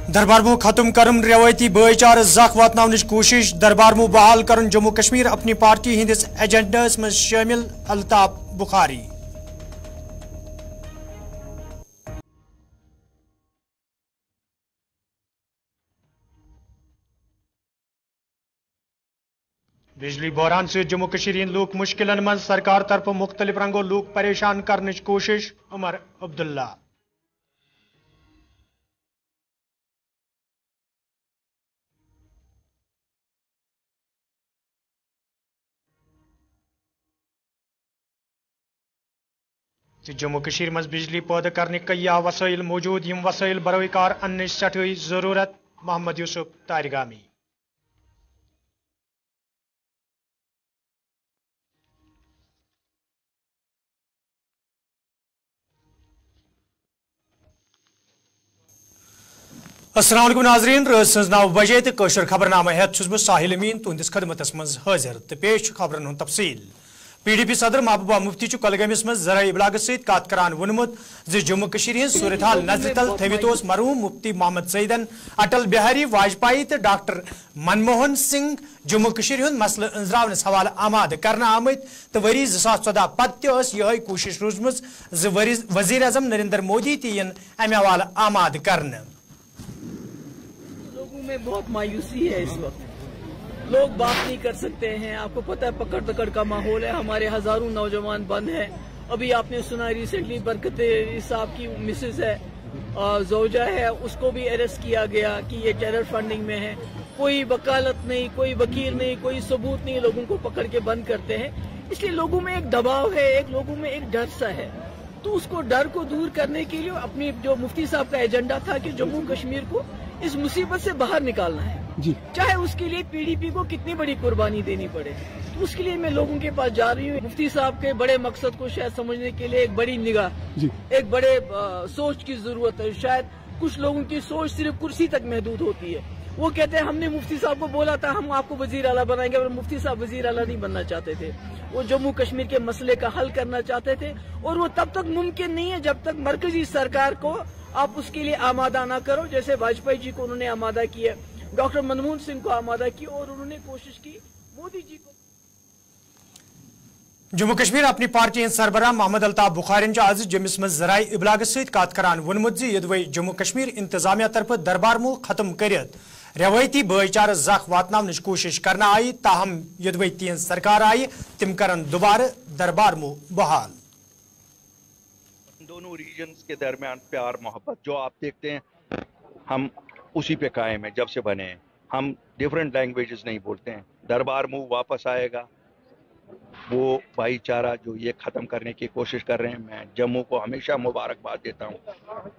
दरबारमू खत्म करन रवायती भाईचार जख वातनावनिच कोशिश दरबारमू बहाल करन जम्मू कश्मीर अपनी पार्टी हिंदिस एजेंडस में शामिल अल्ताफ बुखारी। बिजली बहरान से जम्मू कश्मीर लूक मुश्किलन मज सरकार तरफ मुख्तलिफ रंगो लूक परेशान करने कोशिश उमर अब्दुल्ला। जम्मू कश्मीर मज बिजली पैदा करने कई वसाइल मौजूद यम वसाइल बरोकार अन्न सठई जरूरत मोहम्मद यूसुफ तारिगामी। अस्सलाम वालेकुम नाजरीन, रात 9 बजे तो कशर खबरनामा हेत बह साहिल अमीन तुंदिस खदमतस मज हाजिर तो पेश खबरन हुंद तफसील। PDP सदर महबूबा मुफ्ती कलगमिस मज ज़राए इबलाग सत कत करान वोनमुत ज जम्मू कश्मीर हज सूरत हाल नजर तल थवित मरहूम मुफ्ती मोहम्मद सईदन अटल बिहारी वाजपेयी तो डॉक्टर मनमोहन सिंह जम्मू कश्मीर हुंद मसल अंजरावनस हवाले आमाद करना आमत तो वरी 2014 पत यह कोशिश रूजम वजीर अजम नरेंद्र मोदी तीन अमे हवाले आमाद करने। लोगों में बहुत मायूसी है इस वक्त, लोग बात नहीं कर सकते हैं। आपको पता है पकड़ दकड़ का माहौल है, हमारे हजारों नौजवान बंद हैं। अभी आपने सुना रिसेंटली बरकत साहब की मिसेज है जोजा है, उसको भी अरेस्ट किया गया कि ये टेरर फंडिंग में है। कोई वकालत नहीं, कोई वकील नहीं, कोई सबूत नहीं, लोगों को पकड़ के बंद करते हैं। इसलिए लोगों में एक दबाव है, एक लोगों में एक डर सा है। तो उसको डर को दूर करने के लिए अपनी जो मुफ्ती साहब का एजेंडा था कि जम्मू कश्मीर को इस मुसीबत से बाहर निकालना है जी, चाहे उसके लिए PDP को कितनी बड़ी कुर्बानी देनी पड़े। तो उसके लिए मैं लोगों के पास जा रही हूँ। मुफ्ती साहब के बड़े मकसद को शायद समझने के लिए एक बड़ी निगाह जी, एक बड़े सोच की जरूरत है। शायद कुछ लोगों की सोच सिर्फ कुर्सी तक महदूद होती है। वो कहते हैं हमने मुफ्ती साहब को बोला था हम आपको वजीर आला बनाएंगे, और मुफ्ती साहब वजीर आला नहीं बनना चाहते थे। वो जम्मू कश्मीर के मसले का हल करना चाहते थे, और वो तब तक मुमकिन नहीं है जब तक मरकजी सरकार को आप उसके लिए आमादा ना करो। जैसे वाजपेयी जी को उन्होंने आमादा किया, डॉक्टर मनमोहन सिंह को आमादा की, और उन्होंने कोशिश की मोदी जी को। जम्मू कश्मीर अपनी पार्टी सरबराह मोहम्मद अल्ताफ बुखारी आज जम्मिस मज ज़राए इबलाग सत कत करान वोनमुत यदवे जम्मू कश्मीर इंतजामिया तरफ दरबारमू खत्म कर रवायती भाईचार जख वातनावनिच कोशिश करना आई, ताहम यदवे तीन सरकार आई तिम करन दोबारा दरबारमू बहाल। दोनों रीजन्स के दरमियान प्यार मोहब्बत जो आप देखते हैं हम उसी पे कायम है। जब से बने हैं हम डिफरेंट लैंग्वेजेस नहीं बोलते हैं। दरबार मुँह वापस आएगा। वो भाईचारा जो ये ख़त्म करने की कोशिश कर रहे हैं, मैं जम्मू को हमेशा मुबारकबाद देता हूँ।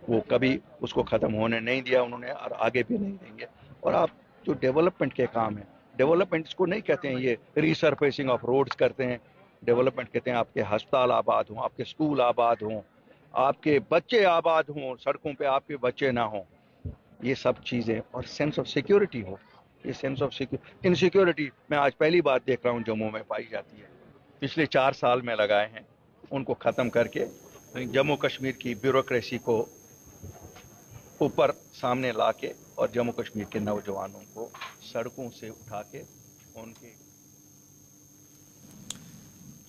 वो कभी उसको ख़त्म होने नहीं दिया उन्होंने, और आगे भी नहीं देंगे। और आप जो डेवलपमेंट के काम हैं, डेवलपमेंट इसको नहीं कहते हैं ये रीसरफेसिंग ऑफ रोड्स करते हैं। डेवलपमेंट कहते हैं आपके अस्पताल आबाद हों, आपके स्कूल आबाद हों, आपके बच्चे आबाद हों, सड़कों पे आपके बच्चे ना हों, ये सब चीज़ें, और सेंस ऑफ सिक्योरिटी हो। ये सेंस ऑफ इनसिक्योरिटी मैं आज पहली बार देख रहा हूँ जम्मू में पाई जाती है। पिछले 4 साल में लगाए हैं उनको ख़त्म करके जम्मू कश्मीर की ब्यूरोक्रेसी को ऊपर सामने ला के, और जम्मू कश्मीर के नौजवानों को सड़कों से उठा के उनके।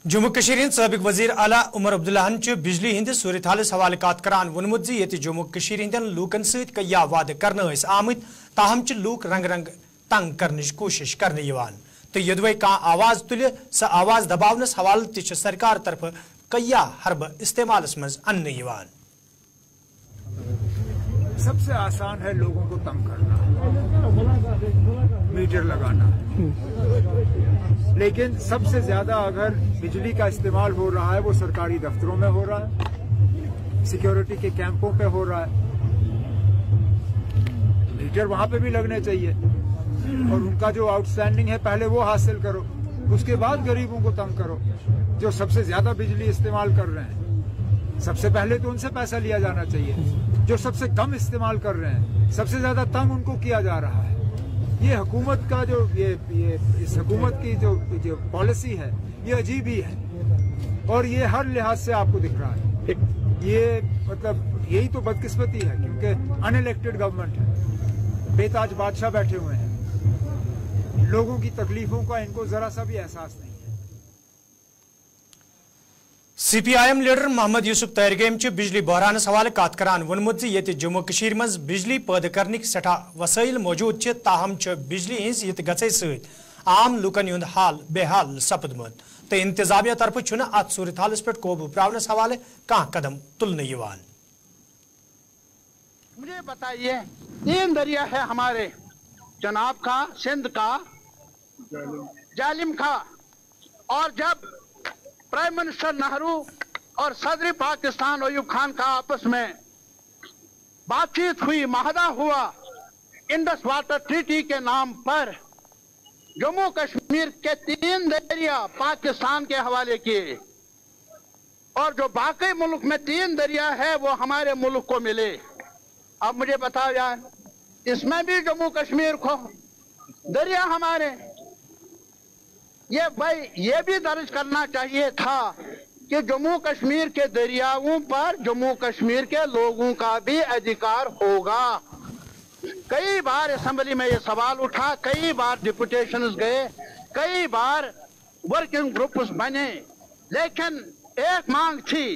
जम्मू कश्मीर सबक वजीर आला उमर अब्दुल्ला बिजली हंद सूरत हालस हवाले कत करान वोनमुत ये जम्मू कश्मीर हंदन लूकन सत कया वाद करने आमत, ताहम लूक रंग रंग तंग करने कोशिश करने तो यदवे कह आवाज तुल स आवाज दबावनस हवाले ति सरकार तरफ कया हरब इस्तेमाल मज अन्न। सबसे आसान है लोगों को तंग करना, मीटर लगाना, लेकिन सबसे ज्यादा अगर बिजली का इस्तेमाल हो रहा है वो सरकारी दफ्तरों में हो रहा है, सिक्योरिटी के कैंपों पे हो रहा है। मीटर वहां पे भी लगने चाहिए, और उनका जो आउटस्टैंडिंग है पहले वो हासिल करो, उसके बाद गरीबों को तंग करो। जो सबसे ज्यादा बिजली इस्तेमाल कर रहे हैं सबसे पहले तो उनसे पैसा लिया जाना चाहिए। जो सबसे कम इस्तेमाल कर रहे हैं सबसे ज्यादा तंग उनको किया जा रहा है। ये हुकूमत का जो ये इस हुकूमत की जो पॉलिसी है ये अजीब ही है, और ये हर लिहाज से आपको दिख रहा है। ये मतलब यही तो बदकिस्मती है, क्योंकि अनइलेक्टेड गवर्नमेंट है। बेताज बादशाह बैठे हुए हैं। लोगों की तकलीफों का इनको जरा सा भी एहसास नहीं है। CPIM लीडर मोहम्मद यूसुफ तैरगेम बिजली बहरानस हवाले कत करान वोनमुत ये जम्मू कशीर मज बिजली पैदा करने सठा वसाइल मौजूद ताहम बिजली हज ये गचे सत आम लुकन हुंद हाल बेहाल सपदमुत तो इंतजामिया तरफ अत सूरत हालस पे काबू पावनस हवाले कह कदम तुलने यवान। मुझे बताइए, 3 दरिया है हमारे, चनाब का, सिंध का, जालिम का, और जब प्राइम मिनिस्टर नेहरू और सदर पाकिस्तान अयूब खान का आपस में बातचीत हुई, माहदा हुआ इंडस वाटर ट्रीटी के नाम पर, जम्मू कश्मीर के 3 दरिया पाकिस्तान के हवाले किए और जो बाकी मुल्क में 3 दरिया है वो हमारे मुल्क को मिले। अब मुझे बताओ यार, इसमें भी जम्मू कश्मीर को दरिया हमारे, ये भी दर्ज करना चाहिए था कि जम्मू कश्मीर के दरियाओं पर जम्मू कश्मीर के लोगों का भी अधिकार होगा। कई बार असेंबली में ये सवाल उठा, कई बार डिप्यूटेशंस गए, कई बार वर्किंग ग्रुप्स बने, लेकिन एक मांग थी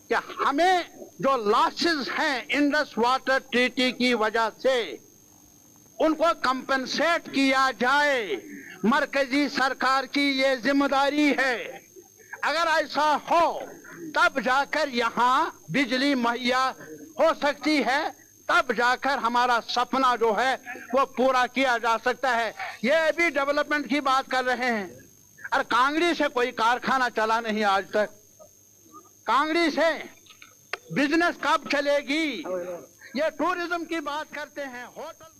कि हमें जो लॉसेस हैं इंडस वाटर ट्रीटी की वजह से उनको कंपनसेट किया जाए। मरकजी सरकार की ये जिम्मेदारी है। अगर ऐसा हो तब जाकर यहाँ बिजली मुहैया हो सकती है, तब जाकर हमारा सपना जो है वो पूरा किया जा सकता है। ये भी डेवलपमेंट की बात कर रहे हैं, और कांगड़ी से कोई कारखाना चला नहीं आज तक। कांगड़ी से बिजनेस कब चलेगी? ये टूरिज्म की बात करते हैं, होटल।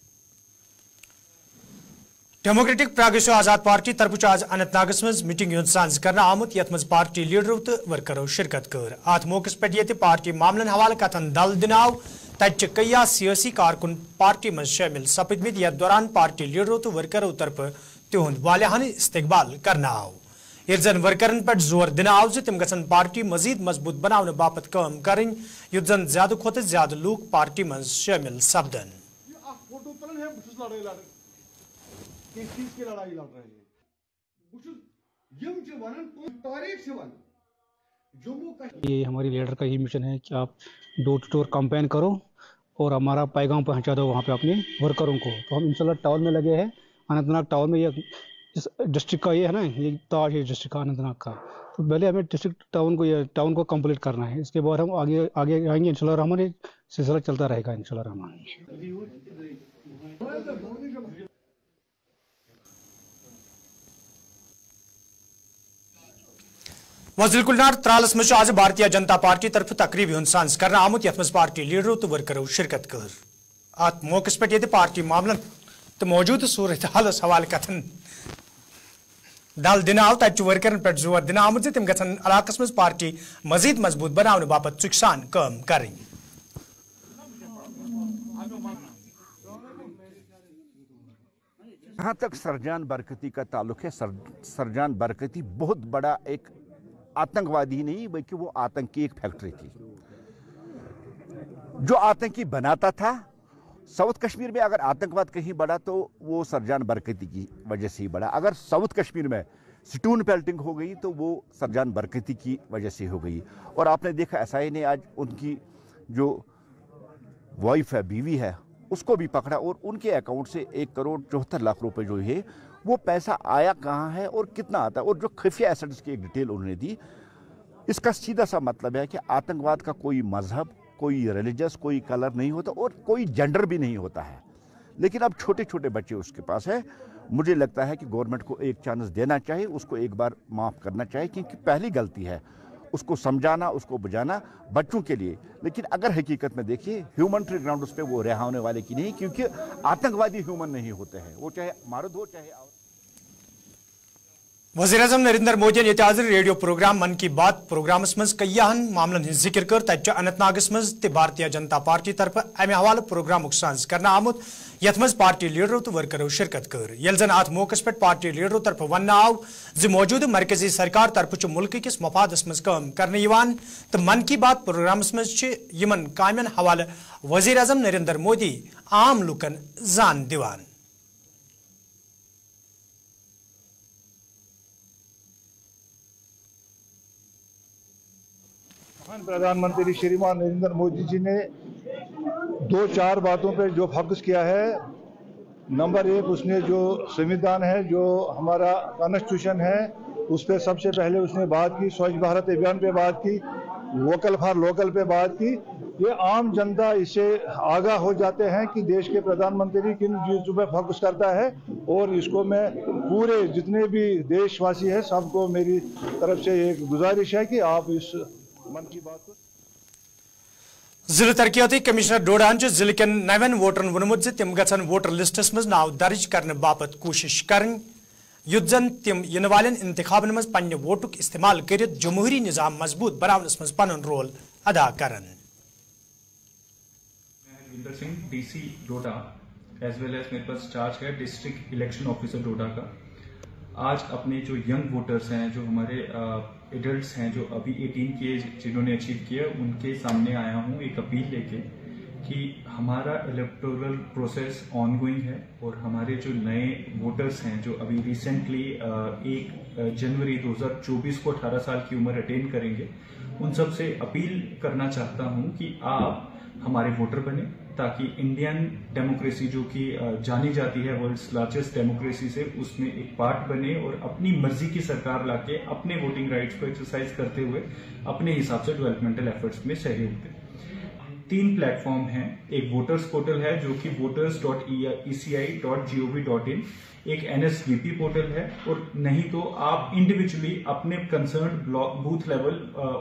डेमोक्रेटिक प्रोग्रेसिव आजाद पार्टी तरफ आज अनंतनागस मज मीटिंग साज कर आमुत यथ मज पार्टी लीडरों तो वर्करों शिरकत कर। अत मौके पे ये पार्टी मामलन हवाले कथन दल दिनाव तत कई सियासी कारकुन पार्टी मज शामिल सपदमित यथ दौरान पार्टी लीडरों तो वर्करों तरफ तिहुंद वालियान इस्तकबाल करना आव। ये जन वर्करन पे जोर दिन आव तम गसन पार्टी मजीद मजबूत बनाने बापत काम करें युत जन ज्यादा खोत ज्यादा लूक पार्टी मज शामिल सपदन। ये हमारी लीडर का ये मिशन है कि आप डोर टू डोर कैंपेन करो और हमारा पैगाम पहुंचा दो वहाँ पे अपने वर्करों को। तो हम इंशाल्लाह टाउन में लगे हैं, अनंतनाग टाउन में। ये इस डिस्ट्रिक्ट का ये है ना, ये ताज है डिस्ट्रिक्ट का अनंतनाग का। तो पहले हमें डिस्ट्रिक्ट टाउन को कंप्लीट करना है, इसके बाद हम आगे आएंगे इंशाल्लाह रहमान। ये सिलसिला चलता रहेगा इंशाल्लाह रहमान। वजीर कुलनार त्रालस मज आज भारतीय जनता पार्टी तरफ तकरीब साज कर आमुत यथ मज पार्टी लीडरों तो वर्करों शिरकत कर। अत मौके पे ये पार्टी मामलन तो मौजूद सूरत हालस हवाले कथन दल दिन आव तत वर्करन पे जोर दिन आमुत तम गन इलाकस मज पार्टी मजीद मजबूत बनाने बापत चुकसान काम करें। जहाँ तक सरजान बरकती का ताल्लुक है, सरजान बरकती बहुत बड़ा एक आतंकवादी नहीं बल्कि वो आतंक की एक फैक्ट्री थी। जो आतंकी बनाता था, साउथ कश्मीर में अगर आतंकवाद कहीं बढ़ा तो वो सरजान बरकती की वजह से ही बढ़ा। अगर साउथ कश्मीर में स्टोन पेल्टिंग हो गई तो वो सरजान बरकती की वजह से हो गई। और आपने देखा SI ने आज उनकी जो वाइफ है, बीवी है, उसको भी पकड़ा और उनके अकाउंट से 1 करोड़ 74 लाख रुपए जो है वो पैसा आया कहाँ है और कितना आता है, और जो खुफिया एसेट्स की एक डिटेल उन्होंने दी। इसका सीधा सा मतलब है कि आतंकवाद का कोई मजहब, कोई रिलीजियस, कोई कलर नहीं होता और कोई जेंडर भी नहीं होता है। लेकिन अब छोटे छोटे बच्चे उसके पास है। मुझे लगता है कि गवर्नमेंट को एक चांस देना चाहिए, उसको एक बार माफ़ करना चाहिए, क्योंकि पहली गलती है उसको समझाना, उसको बुझाना बच्चों के लिए। लेकिन अगर हकीकत में देखिए ह्यूमनिटरी ग्राउंड पे वो रिहा होने वाले की नहीं, क्योंकि आतंकवादी ह्यूमन नहीं होते हैं, वो चाहे मर्द हो चाहे। वज़ीर-ए-आज़म नरेंद्र मोदी ने आज रेडियो प्रोग्राम मन की बात प्रोग्रामस मज कईयाहन मामलन हज जिक्र कर तत अनंतनागस मज ते भारतीय जनता पार्टी तरफ अमे हवाले प्रोग्राम सांस करना आमुत यथ मज पार्टी लीडरों तो वर्करों शिरकत कर यल जन अत मौके पे पार्टी लीडरों तरफ वन आव जो मौजूद मरकजी सरकार तरफ मुल्क किस मफादस मज काम करने तो मन की बात प्रोग्रामस मज यमन कामन हवाले वज़ीर-ए-आज़म नरेंद्र मोदी आम लुकन जान दिवान। प्रधानमंत्री श्रीमान नरेंद्र मोदी जी ने 2-4 बातों पर जो फोकस किया है। नंबर 1, उसने जो संविधान है, जो हमारा कॉन्स्टिट्यूशन है, उस पर सबसे पहले उसने बात की। स्वच्छ भारत अभियान पे बात की, वोकल फॉर लोकल पे बात की। ये आम जनता इससे आगाह हो जाते हैं कि देश के प्रधानमंत्री किन चीज़ों पर फोकस करता है, और इसको मैं पूरे जितने भी देशवासी है सबको मेरी तरफ से एक गुजारिश है कि आप इस मन की बात को। जिले तरक्याती कमिश्नर डोडान जिले के नवन वोटरन वोनमुत तिम गन वोटर लिस्टस मज नाव दर्ज करने बापत कोशिश करन युद्ध जन तिम इन वालन इंतखाबन मज पन्ने वोटुक इस्तेमाल कर जमहूरी निजाम मजबूत बनावनस मज पन रोल अदा करन। विंदर सिंह डीसी डोडा एज वेल एज मेरे पास चार्ज है डिस्ट्रिक्ट इलेक्शन ऑफिसर डोडा का। आज अपने जो यंग वोटर्स हैं, जो हमारे एडल्ट्स हैं, जो अभी 18 की एज जिन्होंने अचीव किया, उनके सामने आया हूं एक अपील लेके कि हमारा इलेक्टोरल प्रोसेस ऑनगोइंग है और हमारे जो नए वोटर्स हैं जो अभी रिसेंटली 1 जनवरी 2024 को 18 साल की उम्र अटेन करेंगे, उन सब से अपील करना चाहता हूं कि आप हमारे वोटर बने, ताकि इंडियन डेमोक्रेसी जो कि जानी जाती है वर्ल्ड्स लार्जेस्ट डेमोक्रेसी से, उसमें एक पार्ट बने और अपनी मर्जी की सरकार लाके अपने वोटिंग राइट्स को एक्सरसाइज करते हुए अपने हिसाब से डेवलपमेंटल एफर्ट्स में सहयोग दें। 3 प्लेटफॉर्म हैं। एक वोटर्स पोर्टल है जो कि voters.eci.gov.in, एक NSVP पोर्टल है, और नहीं तो आप इंडिविजुअली अपने कंसर्न बूथ लेवल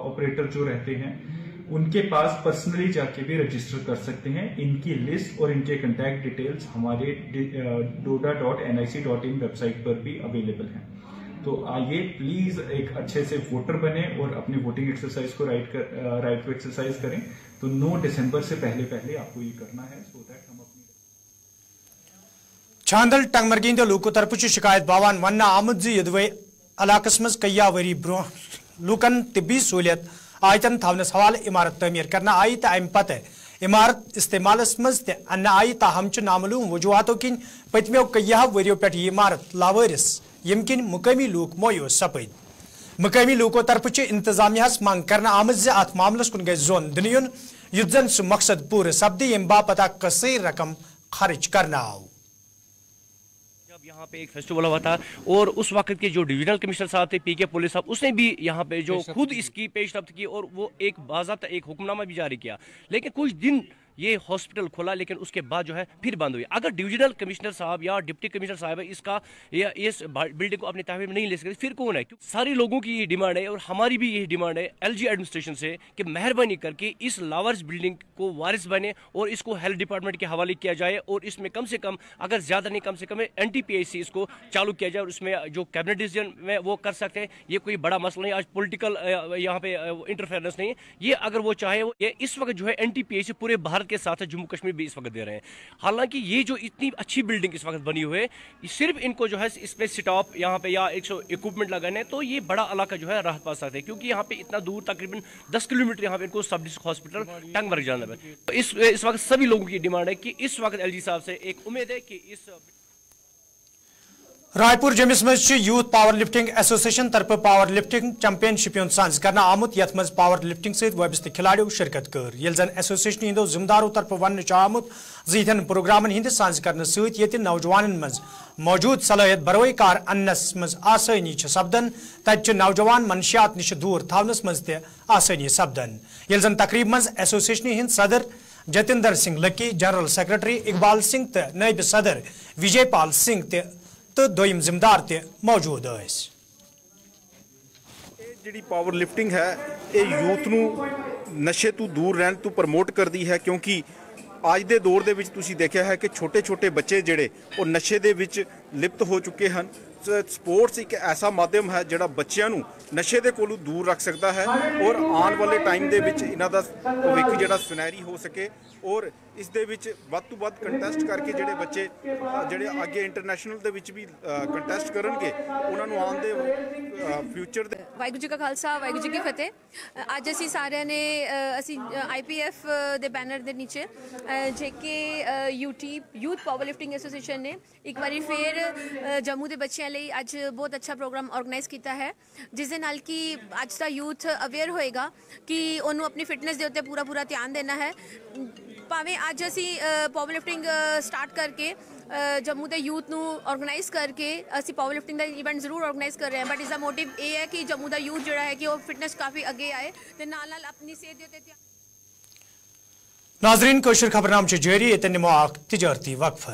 ऑपरेटर जो रहते हैं उनके पास पर्सनली जाके भी रजिस्टर कर सकते हैं। इनकी लिस्ट और इनके कांटेक्ट डिटेल्स हमारे doda.nic.in वेबसाइट पर भी अवेलेबल हैं। तो आइए प्लीज एक अच्छे से वोटर बने और अपनी वोटिंग एक्सरसाइज को राइट को एक्सरसाइज करें। तो 9 दिसंबर से पहले आपको ये करना है, सो दैट हम अपनी छांदल टंगमरगिंद लूको तरफ शिकायत बावान वन आमद यदवे इलाकस मज कया वरी ब्रो लूकन तिब्बी सहूलियत आयतन थवनस हवाले इमारत तमीर करना आई तो अम पत इमारत इस्तेमालस मज तन आई, ताहम नामूम वजूहतों किन पतमो कया वरियो पे इमारत लावारिस यम किन मुकामी लूक मोयूस सपद। मुकामी लूको तरफ इंतजामिया मांग करना आमद अत मामलस कुन गई जोन दिन युद्ध जन सह मकसद पूरे सपदी यम बापत कसर रकम खर्च करना आव। यहाँ पे एक फेस्टिवल हुआ था और उस वक्त के जो डिविजनल कमिश्नर साहब थे PK पुलिस साहब, उसने भी यहाँ पे जो खुद इसकी पेशरफ्त की और वो एक बाज़ाब्ता एक हुक्मनामा भी जारी किया। लेकिन कुछ दिन ये हॉस्पिटल खुला, लेकिन उसके बाद जो है फिर बंद हुई। अगर डिविजनल कमिश्नर साहब या डिप्टी कमिश्नर साहब इसका या इस बिल्डिंग को अपनी तहवील में नहीं ले सकते, फिर कौन है? क्योंकि सारे लोगों की ये डिमांड है और हमारी भी यही डिमांड है LG एडमिनिस्ट्रेशन से कि मेहरबानी करके इस लावारिस बिल्डिंग को वारिस बने और इसको हेल्थ डिपार्टमेंट के हवाले किया जाए, और इसमें कम से कम, अगर ज़्यादा नहीं कम से कम NTPC इसको चालू किया जाए और उसमें जो कैबिनेट डिसीजन में वो कर सकते हैं। ये कोई बड़ा मसला नहीं, आज पॉलिटिकल यहाँ पे इंटरफेरेंस नहीं है। ये अगर वो चाहे, ये इस वक्त जो है NTPC पूरे भारत के साथ जम्मू कश्मीर भी इस वक्त दे रहे हैं। हालांकि ये जो इतनी अच्छी बिल्डिंग इस वक्त बनी हुई है, सिर्फ इनको जो है इस पे स्टॉप यहाँ पे या 100 इक्विपमेंट लगाने, तो ये बड़ा इलाका जो है राहत पा सकते हैं, क्योंकि यहाँ पे इतना दूर तकरीबन 10 किलोमीटर यहाँ पे इनको सब डिस्ट्रिक्ट हॉस्पिटल टंगमर्ग जाना है। तो इस वक्त सभी लोगों की डिमांड है कि इस वक्त LG साहब से एक उम्मीद है कि इस रायपुर जमिस मज यूथ पावर लिफ्टिंग एसोसिएशन तरफ पावर लिफ्टिंग चैंपियनशिप सांस करना आमुत, यथ मज पावर लिफ्टिंग से वाबस्त खिलाड़ियों शिरकत कर। यल जन एसोसिएशन हिंदो जिम्मेदारों तरफ वन आमुत यन प्रोग्रामन हिंद सांस करने सत नौजवान मज मौजूद सलाहियत बरवई कार अन्नस मज आसानी सपदन, तत नौजवान मनशियात निश दूर थवनस मज आसानी सपदन। यल जन तकरीब मज एसोसिएशन हिंद सदर जतिंदर सिंह लक्की, जनरल सेक्रेटरी इकबाल सिंह तो नायब सदर विजयपाल सिंह तो दोयम जिम्मेदार ते मौजूद जी पावर लिफ्टिंग है ये यूथ नू नशे तो दूर रहने तो प्रमोट करती है, क्योंकि आज के दौर के तुसी देखा है कि छोटे छोटे बच्चे जिहड़े और नशे दे विच ਲਿਪਤ ਹੋ ਚੁੱਕੇ ਹਨ। ਸਪੋਰਟਸ ਇੱਕ ਐਸਾ ਮਾਧਿਅਮ ਹੈ ਜਿਹੜਾ ਬੱਚਿਆਂ ਨੂੰ ਨਸ਼ੇ ਦੇ ਕੋਲੋਂ ਦੂਰ ਰੱਖ ਸਕਦਾ ਹੈ ਔਰ ਆਉਣ ਵਾਲੇ ਟਾਈਮ ਦੇ ਵਿੱਚ ਇਹਨਾਂ ਦਾ ਭਵਿੱਖ ਜਿਹੜਾ ਸੁਨਹਿਰੀ ਹੋ ਸਕੇ ਔਰ ਇਸ ਦੇ ਵਿੱਚ ਵੱਧ ਤੋਂ ਵੱਧ ਕੰਟੈਸਟ ਕਰਕੇ ਜਿਹੜੇ ਬੱਚੇ ਜਿਹੜੇ ਅੱਗੇ ਇੰਟਰਨੈਸ਼ਨਲ ਦੇ ਵਿੱਚ ਵੀ ਕੰਟੈਸਟ ਕਰਨਗੇ ਉਹਨਾਂ ਨੂੰ ਆਉਣ ਦੇ ਫਿਊਚਰ ਦੇ। ਵਾਹਿਗੁਰੂ ਜੀ ਕਾ ਖਾਲਸਾ, ਵਾਹਿਗੁਰੂ ਜੀ ਕੀ ਫਤਿਹ। ਅੱਜ ਅਸੀਂ ਸਾਰਿਆਂ ਨੇ IPF ਦੇ ਬੈਨਰ ਦੇ ਨੀਚੇ JK youth power lifting association ਨੇ ਇੱਕ ਵਾਰੀ ਫੇਰ ਜੰਮੂ ਦੇ ਬੱਚਿਆਂ ਲਈ ਅੱਜ ਬਹੁਤ ਅੱਛਾ ਪ੍ਰੋਗਰਾਮ ਆਰਗੇਨਾਈਜ਼ ਕੀਤਾ ਹੈ, ਜਿਸ ਦੇ ਨਾਲ ਕਿ ਅੱਜ ਦਾ ਯੂਥ ਅਵੇਅਰ ਹੋਏਗਾ ਕਿ ਉਹਨੂੰ ਆਪਣੀ ਫਿਟਨੈਸ ਦੇ ਉੱਤੇ ਪੂਰਾ ਧਿਆਨ ਦੇਣਾ ਹੈ। ਭਾਵੇਂ ਅੱਜ ਅਸੀਂ ਪਾਵਰ ਲਿਫਟਿੰਗ ਸਟਾਰਟ ਕਰਕੇ ਜੰਮੂ ਦੇ ਯੂਥ ਨੂੰ ਆਰਗੇਨਾਈਜ਼ ਕਰਕੇ ਅਸੀਂ ਪਾਵਰ ਲਿਫਟਿੰਗ ਦਾ ਇਵੈਂਟ ਜ਼ਰੂਰ ਆਰਗੇਨਾਈਜ਼ ਕਰ ਰਹੇ ਹਾਂ, ਬਟ ਇਸ ਦਾ ਮੋਟਿਵ ਇਹ ਹੈ ਕਿ ਜੰਮੂ ਦਾ ਯੂਥ ਜਿਹੜਾ ਹੈ ਕਿ ਉਹ ਫਿਟਨੈਸ ਕਾਫੀ ਅੱਗੇ ਆਏ ਤੇ ਨਾਲ ਆਪਣੀ ਸਿਹਤ ਦੇ ਉੱਤੇ। नाजरीन कोशर खबरनाम जारी नमो तिजारती वक्फ।